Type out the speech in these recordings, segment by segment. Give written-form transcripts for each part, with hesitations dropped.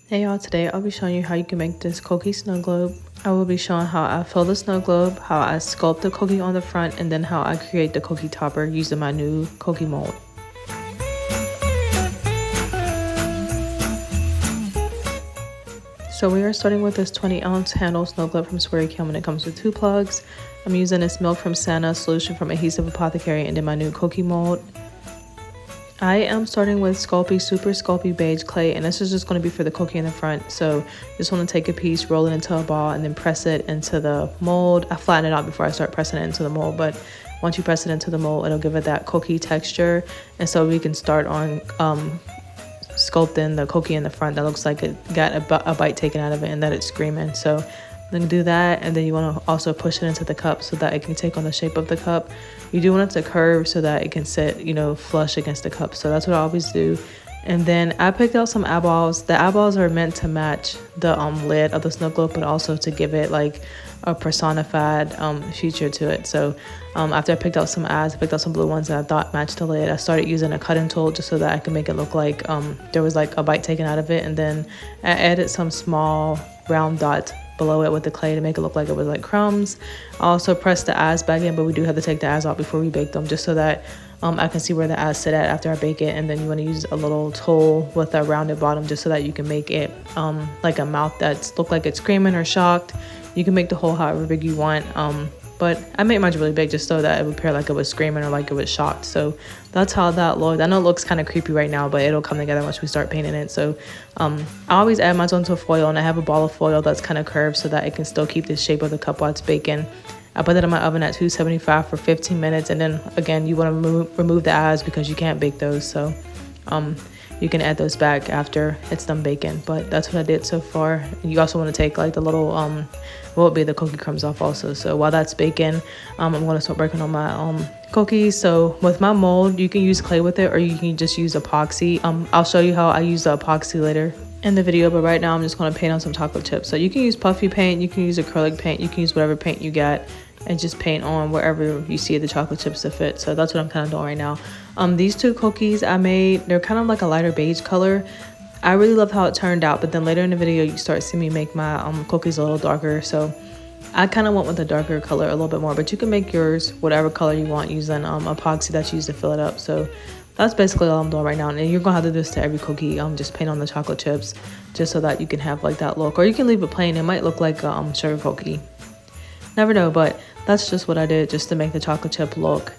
Hey y'all, today I'll be showing you how you can make this cookie snow globe. I will be showing how I fill the snow globe, how I sculpt the cookie on the front, and then how I create the cookie topper using my new cookie mold. So we are starting with this 20-ounce handle snow globe from Square Cam, and it comes with 2 plugs. I'm using this milk from Santa, solution from Adhesive Apothecary, and then my new cookie mold. I am starting with Sculpey Super Sculpey Beige Clay, and this is just going to be for the cookie in the front. So just want to take a piece, roll it into a ball, and then press it into the mold. I flatten it out before I start pressing it into the mold, but once you press it into the mold, it'll give it that cookie texture. And so we can start on sculpting the cookie in the front that looks like it got a bite taken out of it and that it's screaming. So then do that, and then you want to also push it into the cup so that it can take on the shape of the cup. You do want it to curve so that it can sit, flush against the cup. So that's what I always do. And then I picked out some eyeballs. The eyeballs are meant to match the lid of the snow globe, but also to give it like a personified feature to it. So after I picked out some eyes, I picked out some blue ones that I thought matched the lid. I started using a cutting tool just so that I could make it look like there was like a bite taken out of it. And then I added some small round dots below it with the clay to make it look like it was like crumbs. I also pressed the eyes back in, but we do have to take the eyes out before we bake them, just so that I can see where the eyes sit at after I bake it. And then you want to use a little tool with a rounded bottom just so that you can make it like a mouth that's look like it's screaming or shocked. You can make the hole however big you want, but I made mine really big just so that it would appear like it was screaming or like it was shocked. So that's how that looked. I know it looks kind of creepy right now, but it'll come together once we start painting it. So I always add mine onto foil, and I have a ball of foil that's kind of curved so that it can still keep the shape of the cup while it's baking. I put it in my oven at 275 for 15 minutes, and then again you want to remove the eyes because you can't bake those. So you can add those back after it's done baking, but that's what I did so far. You also want to take like the little what would be the cookie crumbs off also. So while that's baking, I'm going to start working on my cookies. So with my mold, you can use clay with it, or you can just use epoxy. I'll show you how I use the epoxy later in the video, but right now I'm just going to paint on some chocolate chips. So you can use puffy paint, you can use acrylic paint, you can use whatever paint you got, and just paint on wherever you see the chocolate chips to fit. So that's what I'm kind of doing right now. These 2 cookies I made, they're kind of like a lighter beige color. I really love how it turned out, but then later in the video you start seeing me make my cookies a little darker. So I kind of went with a darker color a little bit more, but you can make yours whatever color you want using epoxy that you use to fill it up. So that's basically all I'm doing right now. And you're gonna have to do this to every cookie. Just paint on the chocolate chips just so that you can have like that look, or you can leave it plain. It might look like a sugar cookie. Never know, but that's just what I did just to make the chocolate chip look.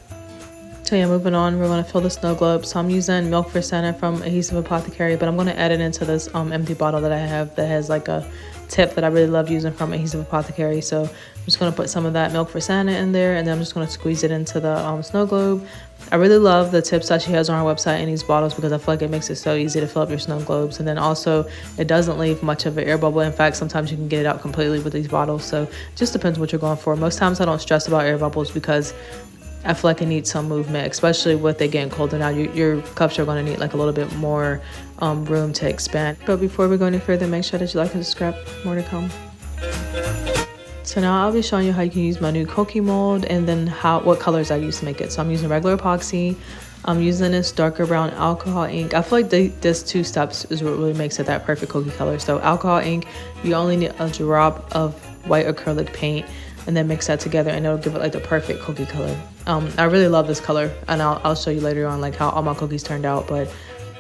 So yeah, moving on, we're going to fill the snow globe. So I'm using milk for Santa from Adhesive Apothecary, but I'm going to add it into this empty bottle that I have that has like a tip that I really love using from Adhesive Apothecary. So I'm just going to put some of that milk for Santa in there, and then I'm just going to squeeze it into the snow globe. I really love the tips that she has on her website in these bottles because I feel like it makes it so easy to fill up your snow globes. And then also it doesn't leave much of an air bubble. In fact, sometimes you can get it out completely with these bottles. So it just depends what you're going for. Most times I don't stress about air bubbles because I feel like it needs some movement, especially with it getting colder now. Your cups are going to need like a little bit more room to expand. But before we go any further, make sure that you like and subscribe. More to come. So now I'll be showing you how you can use my new cookie mold, and then what colors I use to make it. So I'm using regular epoxy. I'm using this darker brown alcohol ink. I feel like this 2 steps is what really makes it that perfect cookie color. So alcohol ink, you only need a drop of white acrylic paint, and then mix that together, and it'll give it like the perfect cookie color. I really love this color, and I'll show you later on like how all my cookies turned out, but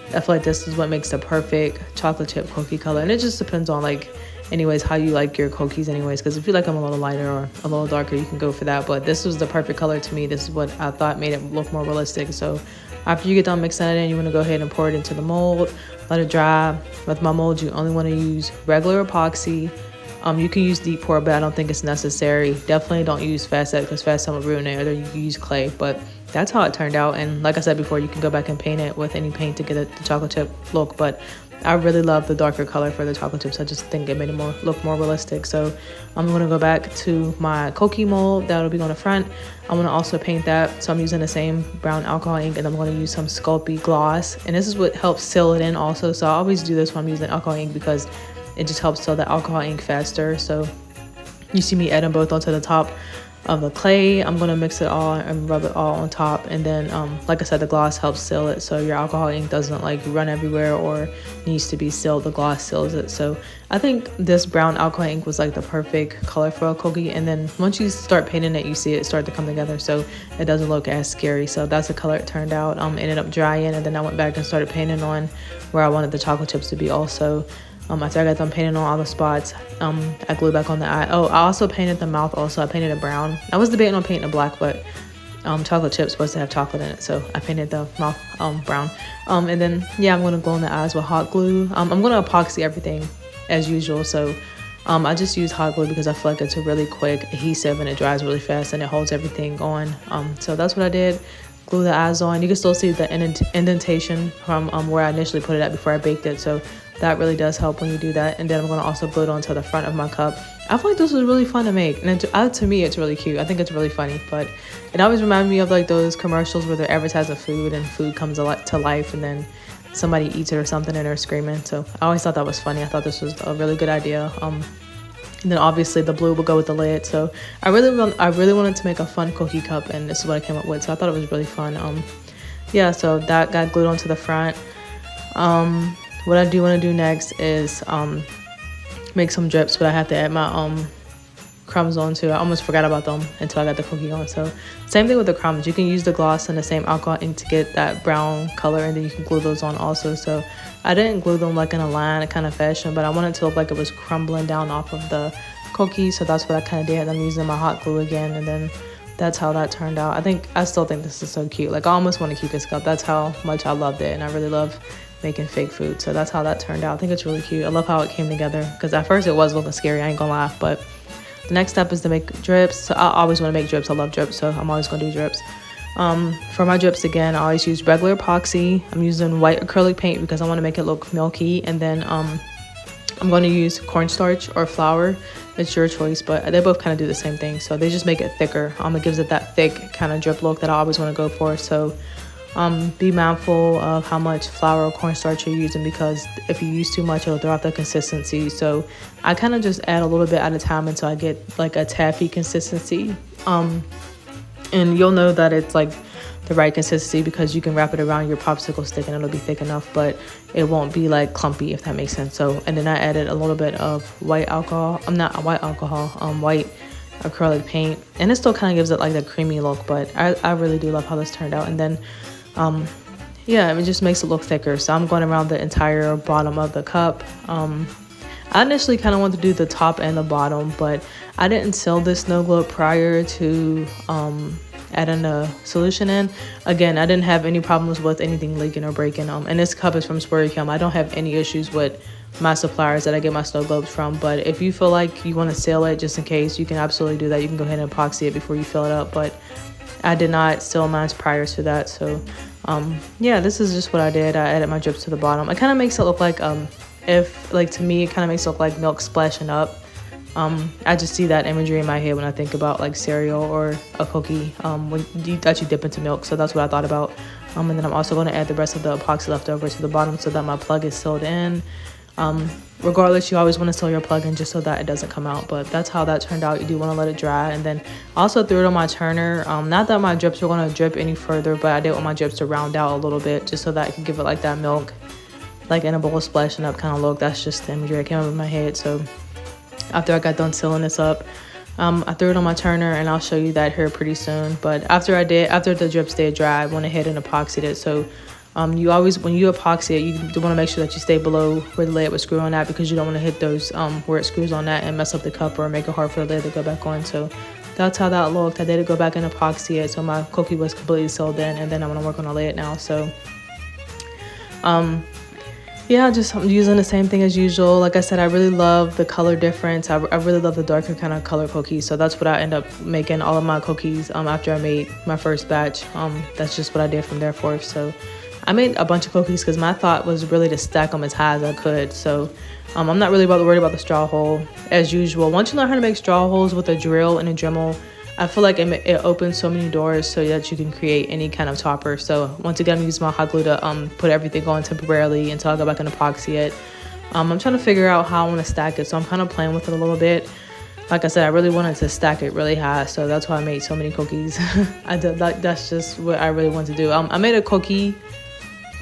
I feel like this is what makes the perfect chocolate chip cookie color. And it just depends on like anyways how you like your cookies anyways, because if you like them a little lighter or a little darker, you can go for that. But this was the perfect color to me. This is what I thought made it look more realistic. So after you get done mixing it in, you want to go ahead and pour it into the mold, let it dry. With my mold, you only want to use regular epoxy. You can use deep pour, but I don't think it's necessary. Definitely don't use fast set because fast set will ruin it, or you can use clay. But that's how it turned out. And like I said before, you can go back and paint it with any paint to get the chocolate chip look. But I really love the darker color for the chocolate chips. I just think it made it look more realistic. So I'm going to go back to my cookie mold that'll be on the front. I'm going to also paint that. So I'm using the same brown alcohol ink, and I'm going to use some Sculpey gloss. And this is what helps seal it in also. So I always do this when I'm using alcohol ink because it just helps seal the alcohol ink faster. So you see me adding both onto the top of the clay. I'm gonna mix it all and rub it all on top, and then like I said, the gloss helps seal it, so your alcohol ink doesn't like run everywhere or needs to be sealed. The gloss seals it. So I think this brown alcohol ink was like the perfect color for a cookie, and then once you start painting it, you see it start to come together, so it doesn't look as scary. So that's the color it turned out. Ended up drying, and then I went back and started painting on where I wanted the chocolate chips to be also. After I got done painting on all the spots, I glued back on the eye. Oh, I also painted the mouth also. I painted it brown. I was debating on painting it black, but chocolate chip's supposed to have chocolate in it, so I painted the mouth brown. And then, yeah, I'm going to glue on the eyes with hot glue. I'm going to epoxy everything as usual, so I just use hot glue because I feel like it's a really quick adhesive and it dries really fast and it holds everything on. So that's what I did. Glue the eyes on. You can still see the indentation from where I initially put it at before I baked it, so that really does help when you do that. And then I'm going to also glue it onto the front of my cup. I feel like this was really fun to make, and to me it's really cute. I think it's really funny, but it always reminds me of like those commercials where they're advertising food and food comes to life and then somebody eats it or something and they're screaming. So I always thought that was funny. I thought this was a really good idea. And then obviously the blue will go with the lid. So I really wanted to make a fun cookie cup, and this is what I came up with. So I thought it was really fun. Yeah, so that got glued onto the front. What I do want to do next is make some drips, but I have to add my crumbs on too. I almost forgot about them until I got the cookie on. So same thing with the crumbs. You can use the gloss and the same alcohol ink to get that brown color, and then you can glue those on also. So I didn't glue them like in a line kind of fashion, but I wanted to look like it was crumbling down off of the cookie. So that's what I kind of did. I'm using my hot glue again, and then that's how that turned out. I still think this is so cute. Like I almost want to keep this cup. That's how much I loved it, and I really love making fake food. So that's how that turned out. I think it's really cute. I love how it came together, because at first it was looking scary, I ain't gonna lie, but the next step is to make drips. So I always want to make drips. I love drips, so I'm always gonna do drips. For my drips, again, I always use regular epoxy. I'm using white acrylic paint because I want to make it look milky, and then I'm going to use cornstarch or flour. It's your choice, but they both kind of do the same thing, so they just make it thicker. It gives it that thick kind of drip look that I always want to go for. So be mindful of how much flour or cornstarch you're using, because if you use too much, it'll throw off the consistency. So I kind of just add a little bit at a time until I get like a taffy consistency. And you'll know that it's like the right consistency because you can wrap it around your popsicle stick and it'll be thick enough, but it won't be like clumpy, if that makes sense. So, and then I added a little bit of white acrylic paint, and it still kind of gives it like the creamy look, but I really do love how this turned out. And then yeah, it just makes it look thicker. So I'm going around the entire bottom of the cup. I initially kind of wanted to do the top and the bottom, but I didn't seal this snow globe prior to adding the solution in. Again, I didn't have any problems with anything leaking or breaking. And this cup is from Squirrel. I don't have any issues with my suppliers that I get my snow globes from, but if you feel like you want to seal it just in case, you can absolutely do that. You can go ahead and epoxy it before you fill it up, but I did not seal mine prior to that. So yeah, this is just what I did. I added my drips to the bottom. It kind of makes it look like to me, it kind of makes it look like milk splashing up. I just see that imagery in my head when I think about like cereal or a cookie that you dip into milk. So that's what I thought about. And then I'm also going to add the rest of the epoxy left over to the bottom so that my plug is sealed in. Regardless, you always want to seal your plug in just so that it doesn't come out, but that's how that turned out. You do want to let it dry. And then I also threw it on my turner. Not that my drips were going to drip any further, but I did want my drips to round out a little bit just so that I could give it like that milk, like in a bowl splashing up kind of look. That's just the imagery that came up in my head. So after I got done sealing this up, I threw it on my turner, and I'll show you that here pretty soon. But after the drips did dry, I went ahead and epoxied it. So you always, when you epoxy it, you want to make sure that you stay below where the lid would screw on that, because you don't want to hit those where it screws on that and mess up the cup or make it hard for the lid to go back on. So that's how that looked. I did go back and epoxy it, so my cookie was completely sealed in, and then I'm going to work on the lid now. So yeah, I'm using the same thing as usual. Like I said, I really love the color difference. I really love the darker kind of color cookies. So that's what I end up making all of my cookies after I made my first batch. That's just what I did from there forth. So I made a bunch of cookies because my thought was really to stack them as high as I could. So I'm not really worried about the straw hole as usual. Once you learn how to make straw holes with a drill and a Dremel, I feel like it opens so many doors so that you can create any kind of topper. So once again, I'm using my hot glue to put everything on temporarily until I go back and epoxy it. I'm trying to figure out how I want to stack it, so I'm kind of playing with it a little bit. like I said, I really wanted to stack it really high, so that's why I made so many cookies. That's just what I really want to do. I made a cookie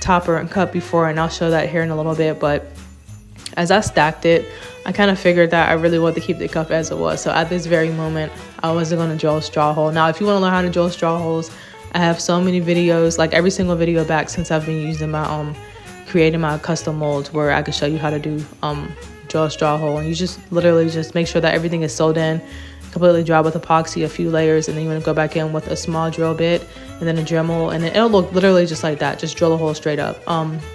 topper and cup before, and I'll show that here in a little bit. But as I stacked it, I kind of figured that I really wanted to keep the cup as it was. So at this very moment, I wasn't going to drill a straw hole. Now, if you want to learn how to drill straw holes, I have so many videos, like every single video back since I've been using my creating my custom molds, where I can show you how to do drill a straw hole. And you just literally just make sure that everything is sewed in, completely dry with epoxy, a few layers, and then you want to go back in with a small drill bit and then a Dremel, and then it'll look literally just like that. Just drill a hole straight up.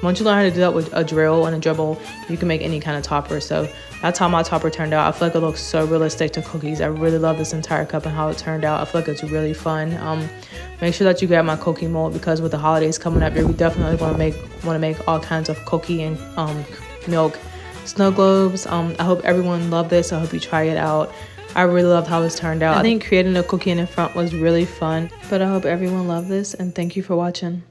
Once you learn how to do that with a drill and a Dremel, you can make any kind of topper. So that's how my topper turned out. I feel like it looks so realistic to cookies. I really love this entire cup and how it turned out. I feel like it's really fun. Make sure that you grab my cookie mold, because with the holidays coming up, we definitely want to make all kinds of cookie and milk snow globes. I hope everyone loved this. I hope you try it out. I really loved how this turned out. I think creating a cookie in the front was really fun, but I hope everyone loved this, and thank you for watching.